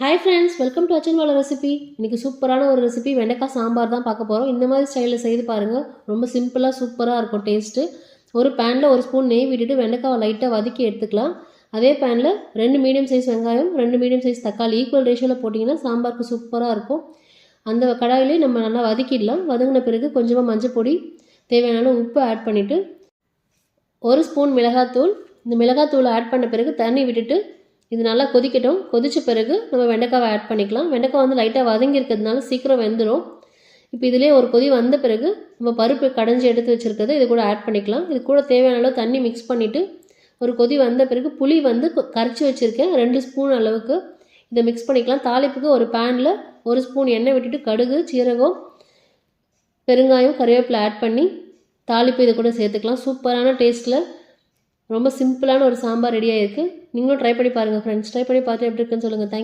Hi friends, welcome to அச்சன்வாலா recipe. இன்றைக்கி சூப்பரான ஒரு ரெசிபி வெண்டைக்காய் சாம்பார் தான் பார்க்க போகிறோம். இந்த மாதிரி ஸ்டைலில் செய்து பாருங்கள். ரொம்ப சிம்பிளாக சூப்பராக இருக்கும் டேஸ்ட்டு. ஒரு பேனில் ஒரு ஸ்பூன் நெய் விட்டுட்டு வெண்டைக்காவை லைட்டாக வதக்கி எடுத்துக்கலாம். அதே பேனில் 2 மீடியம் சைஸ் வெங்காயம், 2 மீடியம் சைஸ் தக்காளி ஈக்குவல் ரேஷியோவில் போட்டிங்கன்னா சாம்பாருக்கு சூப்பராக இருக்கும். அந்த கடாயிலே நம்ம நல்லா வதக்கிடலாம். வதங்கின பிறகு கொஞ்சமாக மஞ்சள் பொடி, தேவையான உப்பு ஆட் பண்ணிவிட்டு 1 ஸ்பூன் மிளகாத்தூள். இந்த மிளகாத்தூளை ஆட் பண்ண பிறகு தண்ணி விட்டுட்டு இது நல்லா கொதிக்கட்டும். கொதித்த பிறகு நம்ம வெண்டைக்காவை ஆட் பண்ணிக்கலாம். வெண்டைக்காய் வந்து லைட்டாக வதங்கி இருக்கிறதுனால சீக்கிரம் வெந்துடும். இப்போ இதிலே ஒரு கொதி வந்த பிறகு நம்ம பருப்பு கடைஞ்சி எடுத்து வச்சுருக்கிறது இது கூட ஆட் பண்ணிக்கலாம். இது கூட தேவையான அளவு தண்ணி மிக்ஸ் பண்ணிவிட்டு ஒரு கொதி வந்த பிறகு புளி வந்து கரைச்சி வச்சுருக்கேன் 2 ஸ்பூன் அளவுக்கு. இதை மிக்ஸ் பண்ணிக்கலாம். தாளிப்புக்கு ஒரு பேனில் 1 ஸ்பூன் எண்ணெய் விட்டுட்டு கடுகு, சீரகம், பெருங்காயம், கறிவேப்பிலை ஆட் பண்ணி தாளிப்பு இதை கூட சேர்த்துக்கலாம். சூப்பரான டேஸ்ட்டில் ரொம்ப சிம்பிளான ஒரு சாம்பார் ரெடியாக இருக்குது. நீங்களும் ட்ரை பண்ணி பாருங்கள் ஃப்ரெண்ட்ஸ். ட்ரை பண்ணி பார்த்து எப்படி இருக்குன்னு சொல்லுங்கள். தேங்க்யூ.